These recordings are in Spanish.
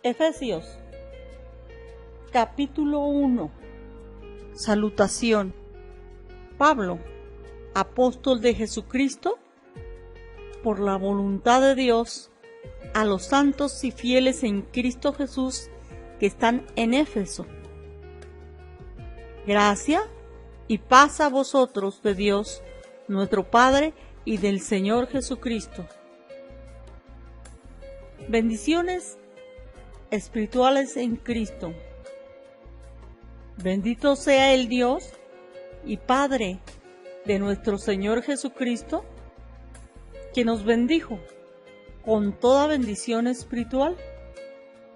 Efesios, capítulo 1. Salutación. Pablo, apóstol de Jesucristo, por la voluntad de Dios, a los santos y fieles en Cristo Jesús que están en Éfeso. Gracia y paz a vosotros de Dios, nuestro Padre, y del Señor Jesucristo. Bendiciones espirituales en Cristo. Bendito sea el Dios y Padre de nuestro Señor Jesucristo, que nos bendijo con toda bendición espiritual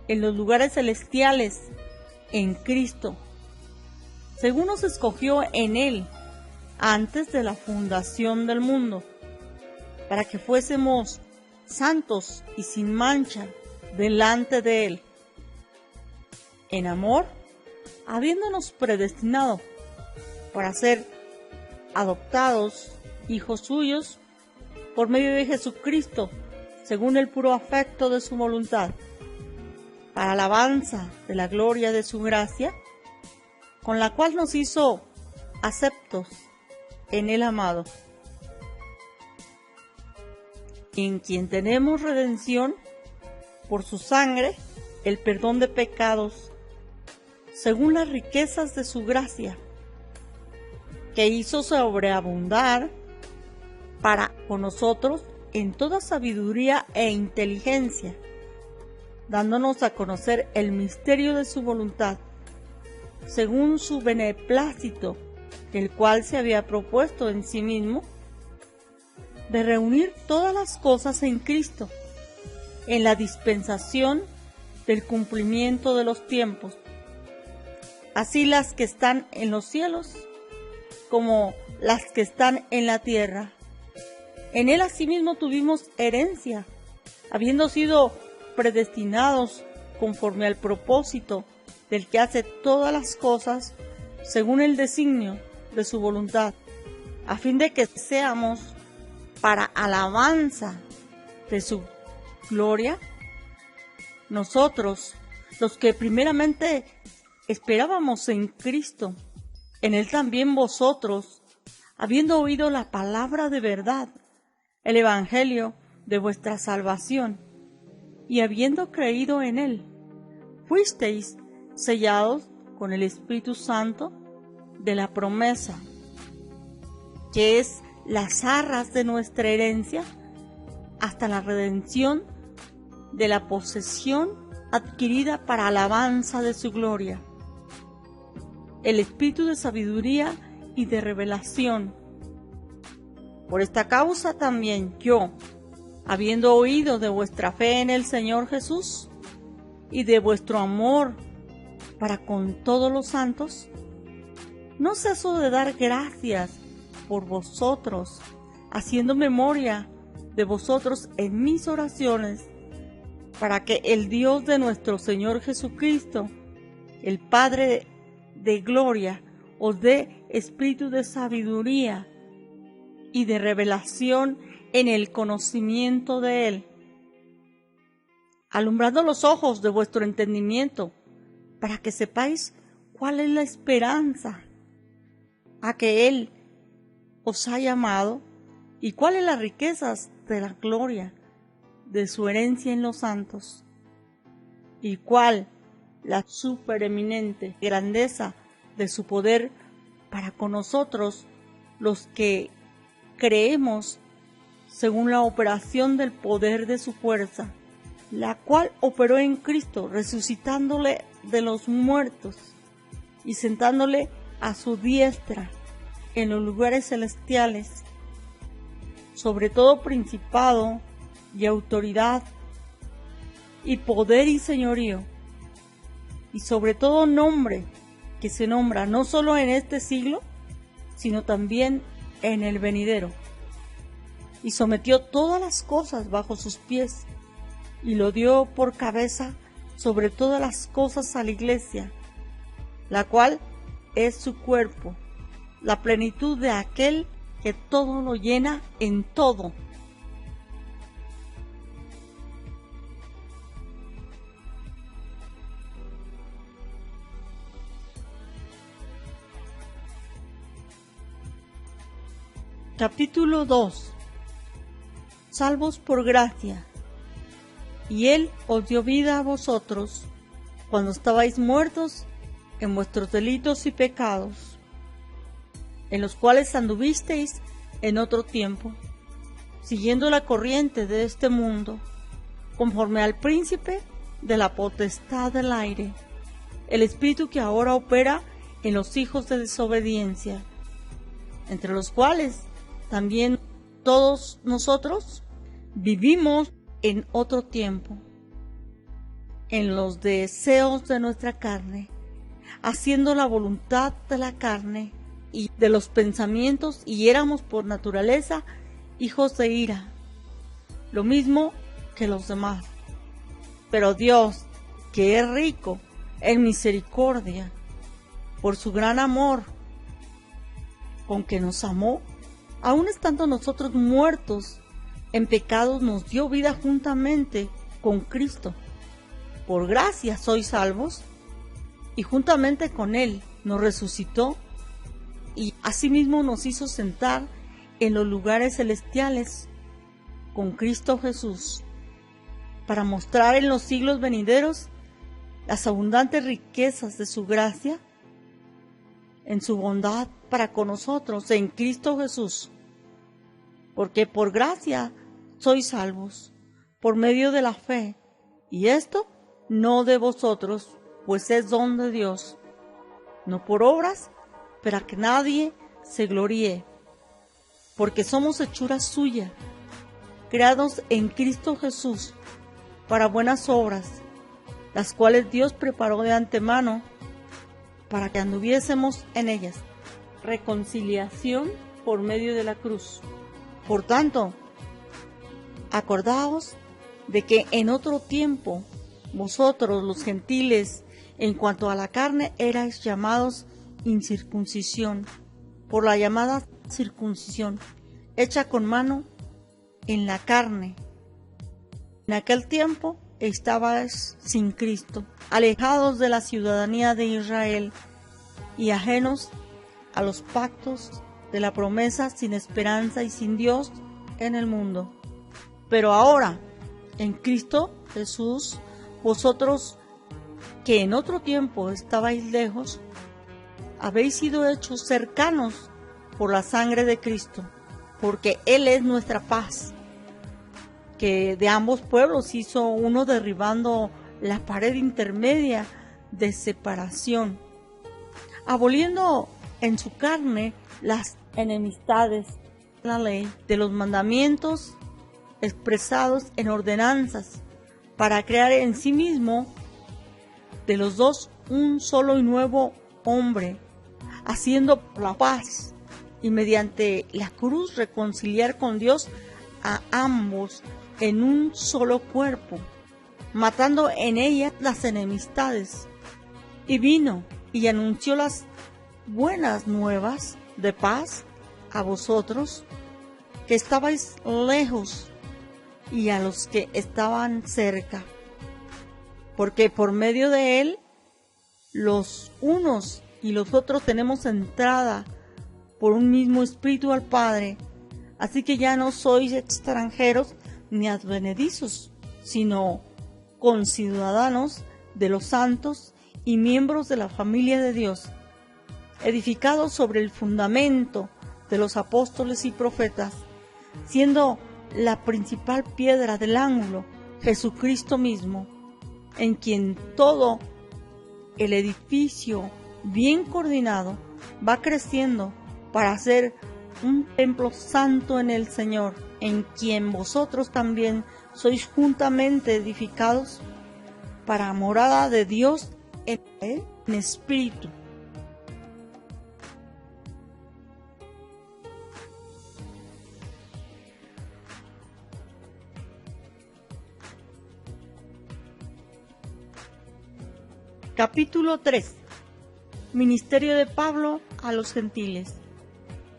en los lugares celestiales en Cristo, según nos escogió en Él antes de la fundación del mundo, para que fuésemos santos y sin mancha delante de Él, en amor, habiéndonos predestinado para ser adoptados hijos suyos por medio de Jesucristo, según el puro afecto de su voluntad, para alabanza de la gloria de su gracia, con la cual nos hizo aceptos en el amado, en quien tenemos redención por su sangre, el perdón de pecados, según las riquezas de su gracia, que hizo sobreabundar para con nosotros en toda sabiduría e inteligencia, dándonos a conocer el misterio de su voluntad, según su beneplácito, el cual se había propuesto en sí mismo, de reunir todas las cosas en Cristo, en la dispensación del cumplimiento de los tiempos, así las que están en los cielos como las que están en la tierra. En Él asimismo tuvimos herencia, habiendo sido predestinados conforme al propósito del que hace todas las cosas según el designio de su voluntad, a fin de que seamos para alabanza de su gloria, nosotros, los que primeramente esperábamos en Cristo, en Él también vosotros, habiendo oído la palabra de verdad, el evangelio de vuestra salvación, y habiendo creído en Él, fuisteis sellados con el Espíritu Santo de la promesa, que es las arras de nuestra herencia, hasta la redención de la posesión adquirida para alabanza de su gloria. El espíritu de sabiduría y de revelación. Por esta causa también yo, habiendo oído de vuestra fe en el Señor Jesús y de vuestro amor para con todos los santos, no ceso de dar gracias por vosotros, haciendo memoria de vosotros en mis oraciones, para que el Dios de nuestro Señor Jesucristo, el Padre de gloria, os dé espíritu de sabiduría y de revelación en el conocimiento de Él, alumbrando los ojos de vuestro entendimiento, para que sepáis cuál es la esperanza a que Él os ha llamado y cuáles las riquezas de la gloria de su herencia en los santos, y cuál la supereminente grandeza de su poder para con nosotros los que creemos, según la operación del poder de su fuerza, la cual operó en Cristo, resucitándole de los muertos y sentándole a su diestra en los lugares celestiales, sobre todo principado y autoridad y poder y señorío, y sobre todo nombre que se nombra no solo en este siglo, sino también en el venidero. Y sometió todas las cosas bajo sus pies, y lo dio por cabeza sobre todas las cosas a la Iglesia, la cual es su cuerpo, la plenitud de aquel que todo lo llena en todo. Capítulo 2. Salvos por gracia. Y Él os dio vida a vosotros, cuando estabais muertos en vuestros delitos y pecados, en los cuales anduvisteis en otro tiempo, siguiendo la corriente de este mundo, conforme al príncipe de la potestad del aire, el espíritu que ahora opera en los hijos de desobediencia, entre los cuales también todos nosotros vivimos en otro tiempo, en los deseos de nuestra carne, haciendo la voluntad de la carne y de los pensamientos, y éramos por naturaleza hijos de ira, lo mismo que los demás. Pero Dios, que es rico en misericordia, por su gran amor con que nos amó, aun estando nosotros muertos en pecados, nos dio vida juntamente con Cristo. Por gracia sois salvos, y juntamente con Él nos resucitó, y asimismo nos hizo sentar en los lugares celestiales con Cristo Jesús, para mostrar en los siglos venideros las abundantes riquezas de su gracia en su bondad para con nosotros en Cristo Jesús. Porque por gracia sois salvos, por medio de la fe, y esto no de vosotros, pues es don de Dios, no por obras, para que nadie se gloríe, porque somos hechura suya, creados en Cristo Jesús, para buenas obras, las cuales Dios preparó de antemano para que anduviésemos en ellas. Reconciliación por medio de la cruz. Por tanto, acordaos de que en otro tiempo vosotros los gentiles, en cuanto a la carne, erais llamados incircuncisión, por la llamada circuncisión, hecha con mano en la carne. En aquel tiempo estabais sin Cristo, alejados de la ciudadanía de Israel y ajenos a los pactos de la promesa, sin esperanza y sin Dios en el mundo. Pero ahora, en Cristo Jesús, vosotros que en otro tiempo estabais lejos, habéis sido hechos cercanos por la sangre de Cristo, porque Él es nuestra paz, que de ambos pueblos hizo uno, derribando la pared intermedia de separación, aboliendo en su carne las enemistades, la ley de los mandamientos expresados en ordenanzas, para crear en sí mismo de los dos un solo y nuevo hombre, haciendo la paz, y mediante la cruz reconciliar con Dios a ambos en un solo cuerpo, matando en ella las enemistades. Y vino y anunció las buenas nuevas de paz a vosotros que estabais lejos y a los que estaban cerca, porque por medio de Él los unos y los otros tenemos entrada por un mismo Espíritu al Padre. Así que ya no sois extranjeros ni advenedizos, sino conciudadanos de los santos y miembros de la familia de Dios, edificados sobre el fundamento de los apóstoles y profetas, siendo la principal piedra del ángulo Jesucristo mismo, en quien todo el edificio bien coordinado va creciendo para ser un templo santo en el Señor, en quien vosotros también sois juntamente edificados para morada de Dios en espíritu. Capítulo 3. Ministerio de Pablo a los gentiles.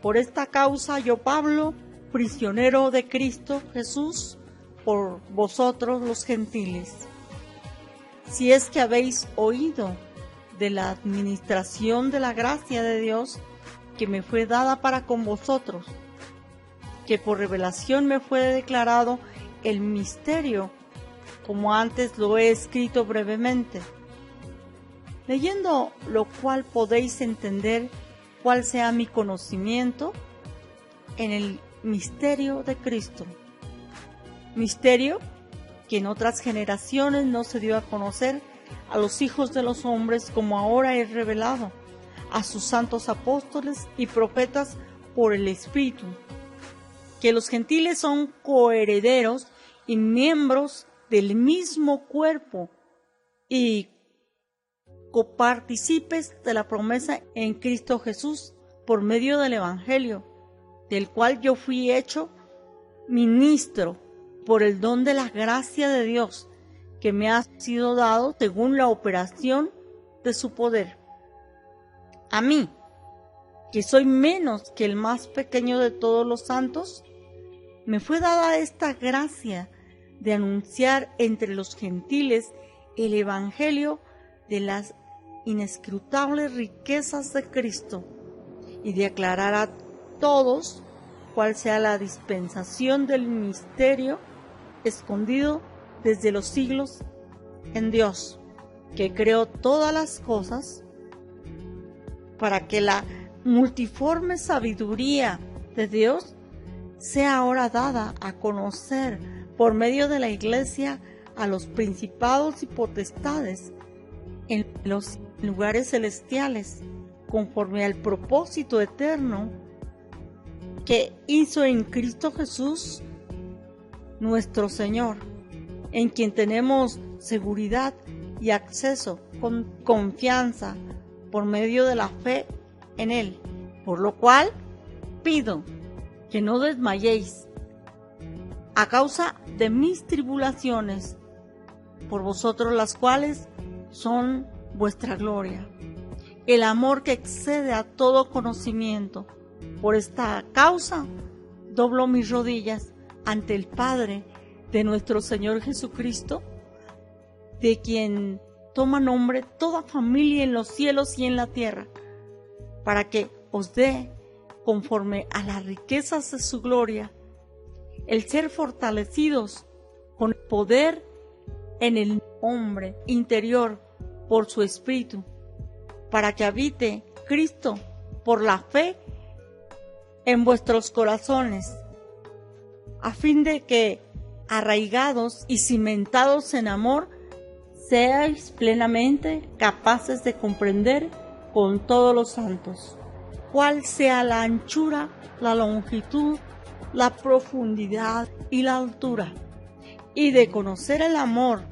Por esta causa yo, Pablo, prisionero de Cristo Jesús, por vosotros los gentiles, si es que habéis oído de la administración de la gracia de Dios que me fue dada para con vosotros, que por revelación me fue declarado el misterio, como antes lo he escrito brevemente, leyendo lo cual podéis entender cuál sea mi conocimiento en el misterio de Cristo. Misterio que en otras generaciones no se dio a conocer a los hijos de los hombres, como ahora es revelado a sus santos apóstoles y profetas por el Espíritu, que los gentiles son coherederos y miembros del mismo cuerpo y copartícipes de la promesa en Cristo Jesús por medio del Evangelio, del cual yo fui hecho ministro por el don de la gracia de Dios que me ha sido dado según la operación de su poder. A mí, que soy menos que el más pequeño de todos los santos, me fue dada esta gracia de anunciar entre los gentiles el Evangelio de las inescrutables riquezas de Cristo y de aclarar a todos cuál sea la dispensación del misterio escondido desde los siglos en Dios, que creó todas las cosas, para que la multiforme sabiduría de Dios sea ahora dada a conocer por medio de la Iglesia a los principados y potestades en los lugares celestiales, conforme al propósito eterno que hizo en Cristo Jesús, nuestro Señor, en quien tenemos seguridad y acceso con confianza por medio de la fe en Él. Por lo cual pido que no desmayéis a causa de mis tribulaciones, por vosotros las cuales son vuestra gloria, el amor que excede a todo conocimiento. Por esta causa doblo mis rodillas ante el Padre de nuestro Señor Jesucristo, de quien toma nombre toda familia en los cielos y en la tierra, para que os dé, conforme a las riquezas de su gloria, el ser fortalecidos con poder en el hombre interior por su Espíritu, para que habite Cristo por la fe en vuestros corazones, a fin de que, arraigados y cimentados en amor, seáis plenamente capaces de comprender con todos los santos cuál sea la anchura, la longitud, la profundidad y la altura, y de conocer el amor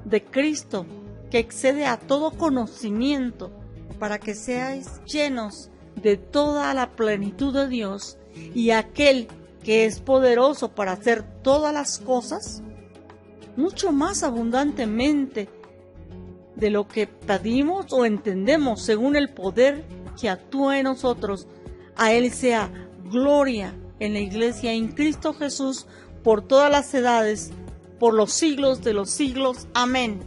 de Cristo que excede a todo conocimiento, para que seáis llenos de toda la plenitud de Dios. Y aquel que es poderoso para hacer todas las cosas, mucho más abundantemente de lo que pedimos o entendemos, según el poder que actúa en nosotros. A Él sea gloria en la Iglesia en Cristo Jesús por todas las edades, por los siglos de los siglos. Amén.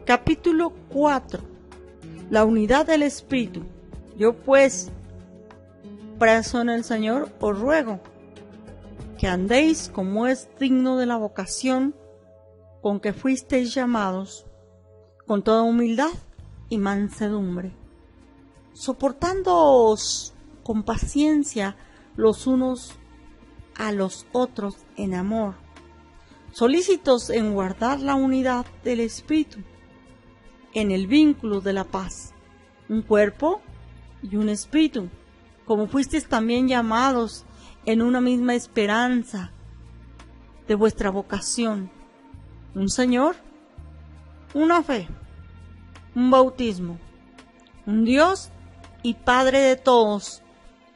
Capítulo 4. La unidad del Espíritu. Yo pues, preso en el Señor, os ruego que andéis como es digno de la vocación con que fuisteis llamados, con toda humildad y mansedumbre, soportándoos con paciencia los unos a los otros en amor, solícitos en guardar la unidad del Espíritu en el vínculo de la paz, un cuerpo y un espíritu, como fuisteis también llamados en una misma esperanza de vuestra vocación, un Señor, una fe, un bautismo, un Dios y Padre de todos,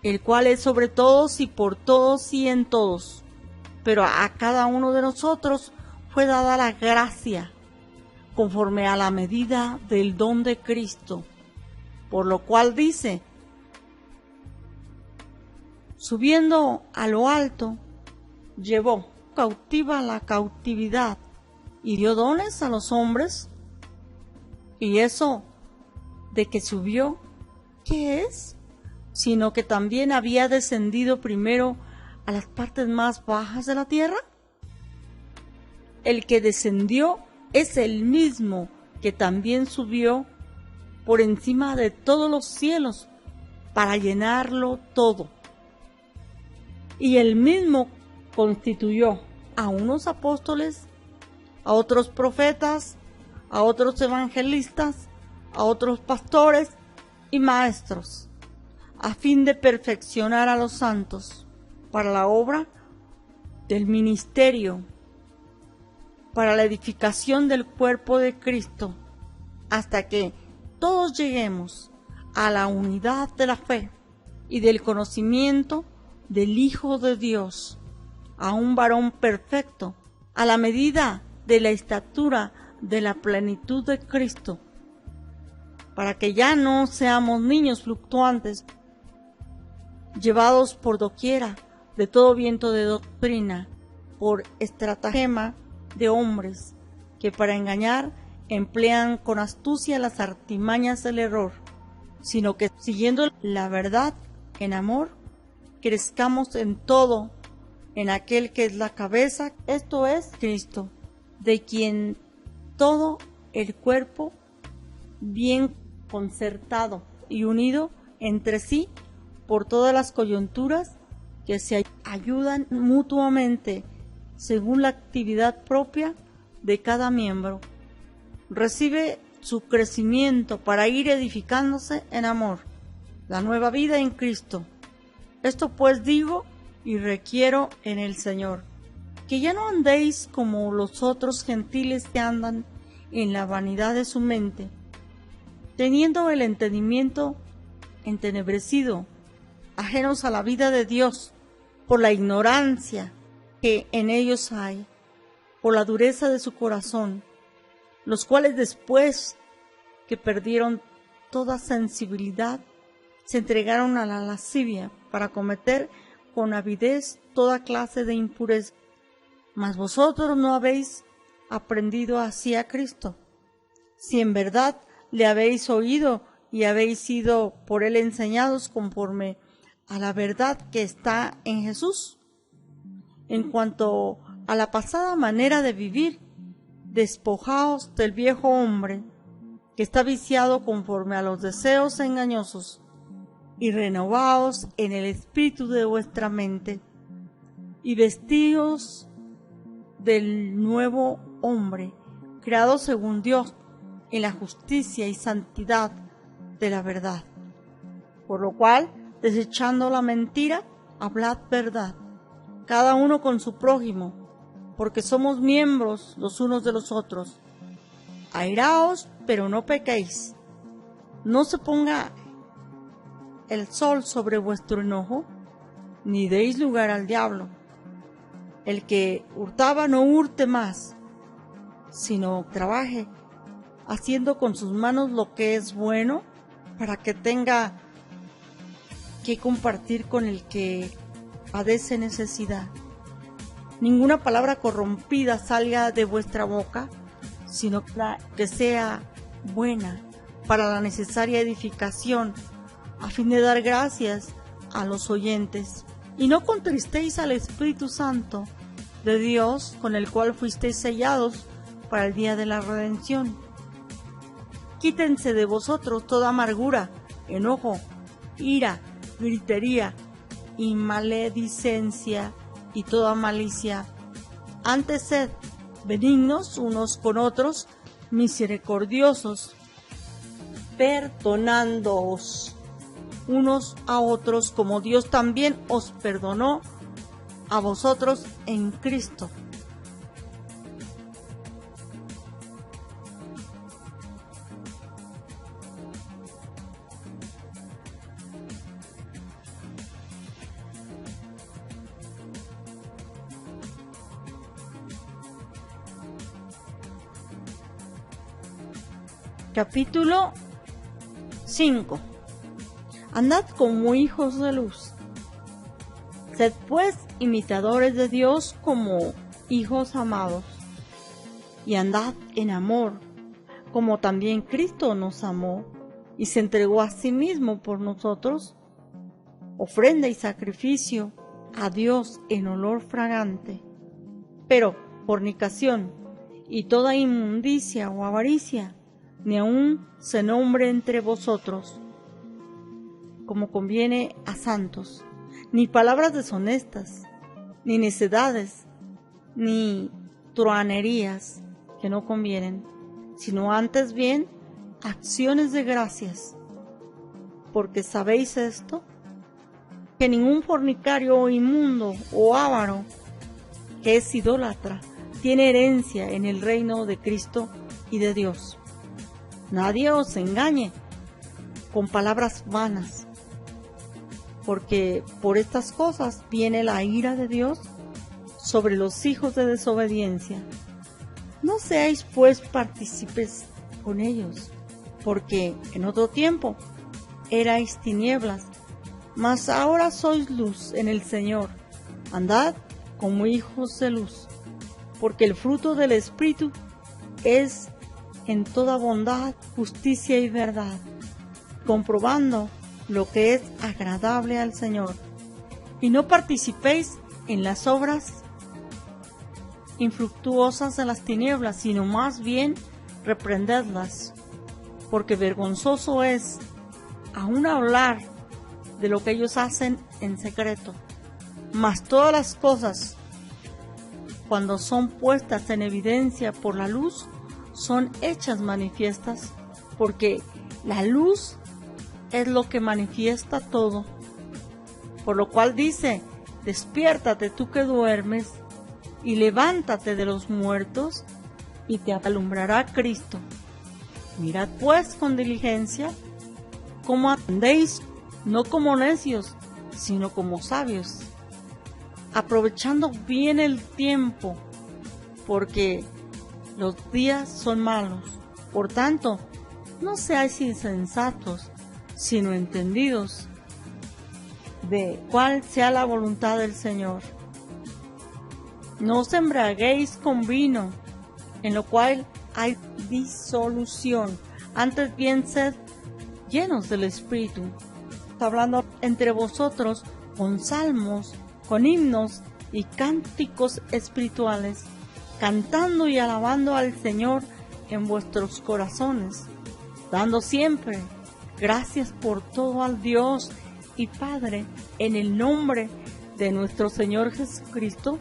el cual es sobre todos y por todos y en todos. Pero a cada uno de nosotros fue dada la gracia conforme a la medida del don de Cristo, por lo cual dice: subiendo a lo alto, llevó cautiva la cautividad y dio dones a los hombres. Y eso de que subió, ¿qué es? Sino que también había descendido primero a las partes más bajas de la tierra. El que descendió es el mismo que también subió por encima de todos los cielos para llenarlo todo. Y él mismo constituyó a unos apóstoles, a otros profetas, a otros evangelistas, a otros pastores y maestros, a fin de perfeccionar a los santos para la obra del ministerio, para la edificación del cuerpo de Cristo, hasta que todos lleguemos a la unidad de la fe y del conocimiento del Hijo de Dios, a un varón perfecto, a la medida de la estatura de la plenitud de Cristo, para que ya no seamos niños fluctuantes, llevados por doquiera de todo viento de doctrina, por estratagema de hombres que para engañar emplean con astucia las artimañas del error, sino que siguiendo la verdad en amor, crezcamos en todo en aquel que es la cabeza, esto es Cristo, de quien todo el cuerpo, bien concertado y unido entre sí por todas las coyunturas que se ayudan mutuamente según la actividad propia de cada miembro, recibe su crecimiento para ir edificándose en amor, la nueva vida en Cristo. Esto pues digo y requiero en el Señor, que ya no andéis como los otros gentiles que andan en la vanidad de su mente, teniendo el entendimiento entenebrecido, ajenos a la vida de Dios, por la ignorancia que en ellos hay, por la dureza de su corazón, los cuales después que perdieron toda sensibilidad, se entregaron a la lascivia para cometer con avidez toda clase de impureza. Mas vosotros no habéis aprendido así a Cristo, si en verdad le habéis oído y habéis sido por él enseñados conforme a la verdad que está en Jesús. En cuanto a la pasada manera de vivir, despojaos del viejo hombre, que está viciado conforme a los deseos engañosos, y renovaos en el espíritu de vuestra mente, y vestíos del nuevo hombre, creado según Dios, en la justicia y santidad de la verdad. Por lo cual, desechando la mentira, hablad verdad, cada uno con su prójimo, porque somos miembros los unos de los otros. Airaos, pero no pequéis. No se ponga el sol sobre vuestro enojo, ni deis lugar al diablo. El que hurtaba no hurte más, sino trabaje, haciendo con sus manos lo que es bueno, para que tenga que compartir con el que padece necesidad. Ninguna palabra corrompida salga de vuestra boca, sino que sea buena para la necesaria edificación, a fin de dar gracias a los oyentes. Y no contristéis al Espíritu Santo de Dios, con el cual fuisteis sellados para el día de la redención. Quítense de vosotros toda amargura, enojo, ira, gritería y maledicencia y toda malicia. Antes sed benignos unos con otros, misericordiosos, perdonándoos unos a otros, como Dios también os perdonó a vosotros en Cristo. Capítulo 5. Andad como hijos de luz, Sed pues imitadores de Dios como hijos amados, y andad en amor, como también Cristo nos amó y se entregó a sí mismo por nosotros, ofrenda y sacrificio a Dios en olor fragante. Pero fornicación y toda inmundicia o avaricia, ni aun se nombre entre vosotros, como conviene a santos, ni palabras deshonestas, ni necedades, ni truhanerías que no convienen, sino antes bien acciones de gracias. Porque sabéis esto, que ningún fornicario o inmundo o avaro, que es idólatra, tiene herencia en el reino de Cristo y de Dios. Nadie os engañe con palabras vanas, porque por estas cosas viene la ira de Dios sobre los hijos de desobediencia. No seáis pues partícipes con ellos, porque en otro tiempo erais tinieblas, mas ahora sois luz en el Señor. Andad como hijos de luz, porque el fruto del Espíritu es en toda bondad, justicia y verdad, comprobando lo que es agradable al Señor. Y no participéis en las obras infructuosas de las tinieblas, sino más bien reprendedlas, porque vergonzoso es aún hablar de lo que ellos hacen en secreto. Mas todas las cosas, cuando son puestas en evidencia por la luz, son hechas manifiestas, porque la luz es lo que manifiesta todo. Por lo cual dice: despiértate tú que duermes, y levántate de los muertos, y te alumbrará Cristo. Mirad pues con diligencia cómo atendéis, no como necios, sino como sabios, aprovechando bien el tiempo, porque los días son malos. Por tanto, no seáis insensatos, sino entendidos de cuál sea la voluntad del Señor. No os embriaguéis con vino, en lo cual hay disolución, antes bien sed llenos del Espíritu, hablando entre vosotros con salmos, con himnos y cánticos espirituales, cantando y alabando al Señor en vuestros corazones, dando siempre gracias por todo al Dios y Padre, en el nombre de nuestro Señor Jesucristo.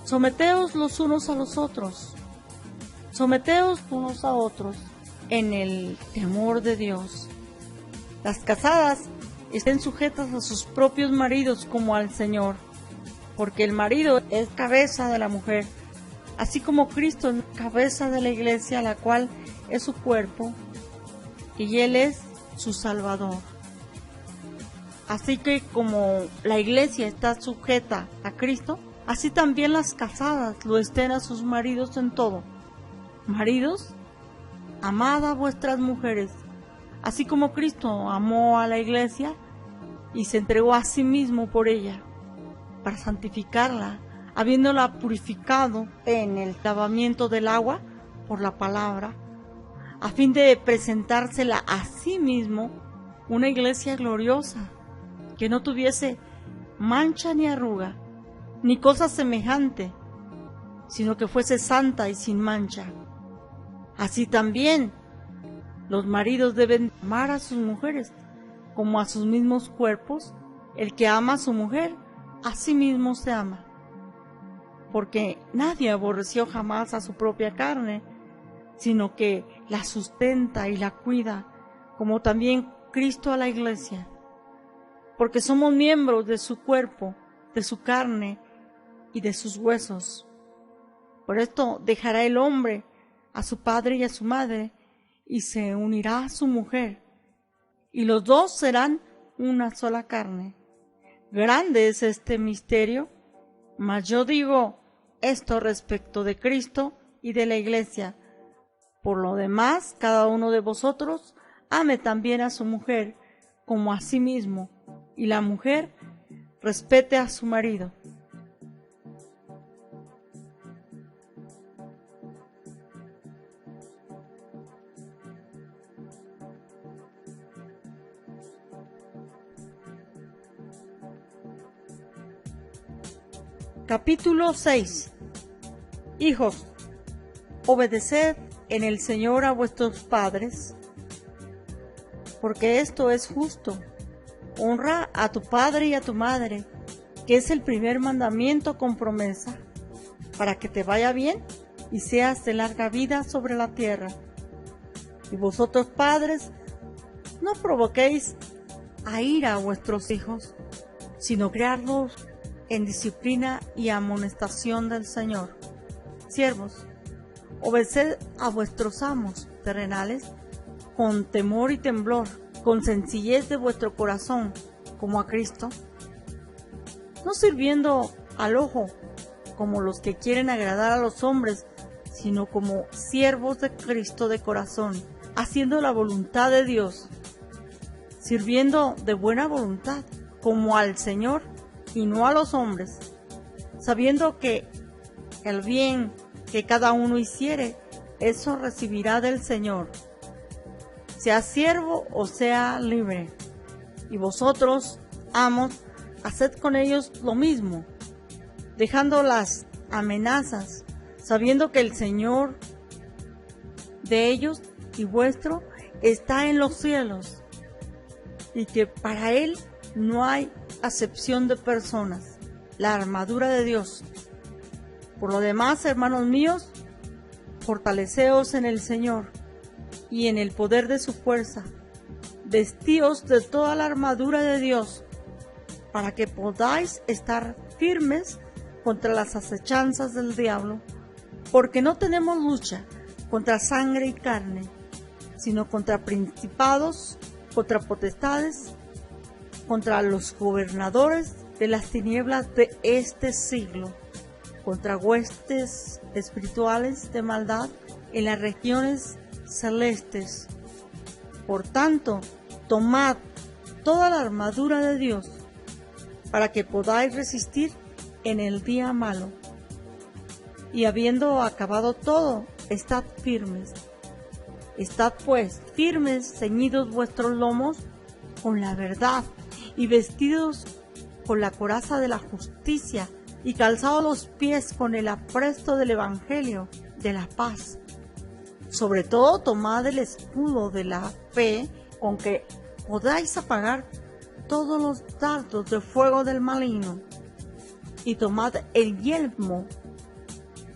Someteos los unos a los otros, someteos unos a otros en el temor de Dios. Las casadas estén sujetas a sus propios maridos como al Señor, porque el marido es cabeza de la mujer, así como Cristo es cabeza de la iglesia, la cual es su cuerpo, y Él es su Salvador. Así que como la iglesia está sujeta a Cristo, así también las casadas lo estén a sus maridos en todo. Maridos, amad a vuestras mujeres, así como Cristo amó a la iglesia y se entregó a sí mismo por ella, para santificarla, habiéndola purificado en el lavamiento del agua por la palabra, a fin de presentársela a sí mismo una iglesia gloriosa, que no tuviese mancha ni arruga, ni cosa semejante, sino que fuese santa y sin mancha. Así también los maridos deben amar a sus mujeres como a sus mismos cuerpos. El que ama a su mujer, a sí mismo se ama. Porque nadie aborreció jamás a su propia carne, sino que la sustenta y la cuida, como también Cristo a la iglesia. Porque somos miembros de su cuerpo, de su carne y de sus huesos. Por esto dejará el hombre a su padre y a su madre, y se unirá a su mujer, y los dos serán una sola carne. Grande es este misterio, mas yo digo esto respecto de Cristo y de la iglesia. Por lo demás, cada uno de vosotros ame también a su mujer como a sí mismo, y la mujer respete a su marido. Capítulo 6. Hijos, obedeced en el Señor a vuestros padres, porque esto es justo. Honra a tu padre y a tu madre, que es el primer mandamiento con promesa, para que te vaya bien y seas de larga vida sobre la tierra. Y vosotros, padres, no provoquéis a ira a vuestros hijos, sino criadlos en disciplina y amonestación del Señor. Siervos, obedeced a vuestros amos terrenales con temor y temblor, con sencillez de vuestro corazón, como a Cristo, no sirviendo al ojo como los que quieren agradar a los hombres, sino como siervos de Cristo de corazón, haciendo la voluntad de Dios, sirviendo de buena voluntad, como al Señor y no a los hombres, sabiendo que el bien que cada uno hiciere, eso recibirá del Señor, sea siervo o sea libre. Y vosotros, amos, haced con ellos lo mismo, dejando las amenazas, sabiendo que el Señor de ellos y vuestro está en los cielos, y que para Él no hay acepción de personas. La armadura de Dios. Por lo demás, hermanos míos, fortaleceos en el Señor y en el poder de su fuerza. Vestíos de toda la armadura de Dios, para que podáis estar firmes contra las acechanzas del diablo, porque no tenemos lucha contra sangre y carne, sino contra principados, contra potestades, contra los gobernadores de las tinieblas de este siglo, contra huestes espirituales de maldad en las regiones celestes. Por tanto, tomad toda la armadura de Dios, para que podáis resistir en el día malo. Y habiendo acabado todo, estad firmes. Estad pues firmes, ceñidos vuestros lomos con la verdad, y vestidos con la coraza de la justicia, y calzados los pies con el apresto del Evangelio de la paz. Sobre todo tomad el escudo de la fe, con que podáis apagar todos los dardos de fuego del maligno, y tomad el yelmo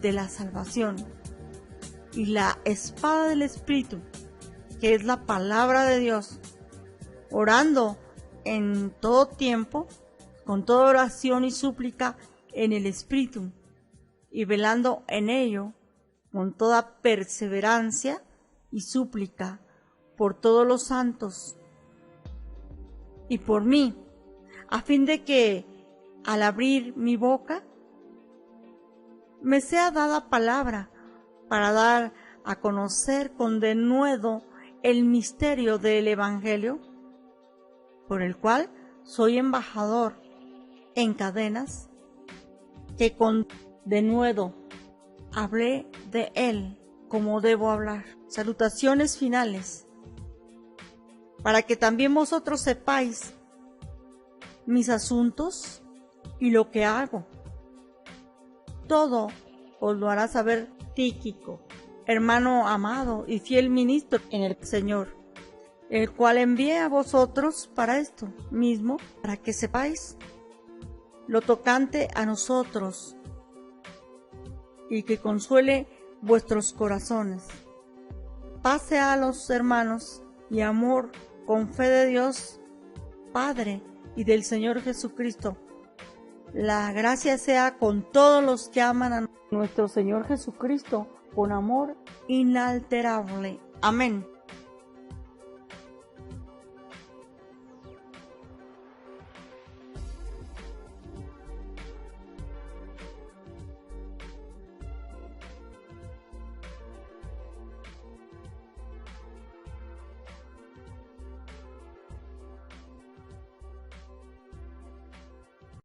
de la salvación y la espada del Espíritu, que es la palabra de Dios, orando en todo tiempo, con toda oración y súplica en el Espíritu, y velando en ello con toda perseverancia y súplica por todos los santos y por mí, a fin de que al abrir mi boca me sea dada palabra para dar a conocer con denuedo el misterio del Evangelio, por el cual soy embajador en cadenas, que con denuedo hablé de él como debo hablar. Salutaciones finales, para que también vosotros sepáis mis asuntos y lo que hago. Todo os lo hará saber Tíquico, hermano amado y fiel ministro en el Señor, el cual envié a vosotros para esto mismo, para que sepáis lo tocante a nosotros y que consuele vuestros corazones. Paz a los hermanos y amor con fe de Dios Padre y del Señor Jesucristo. La gracia sea con todos los que aman a nuestro Señor Jesucristo con amor inalterable. Amén.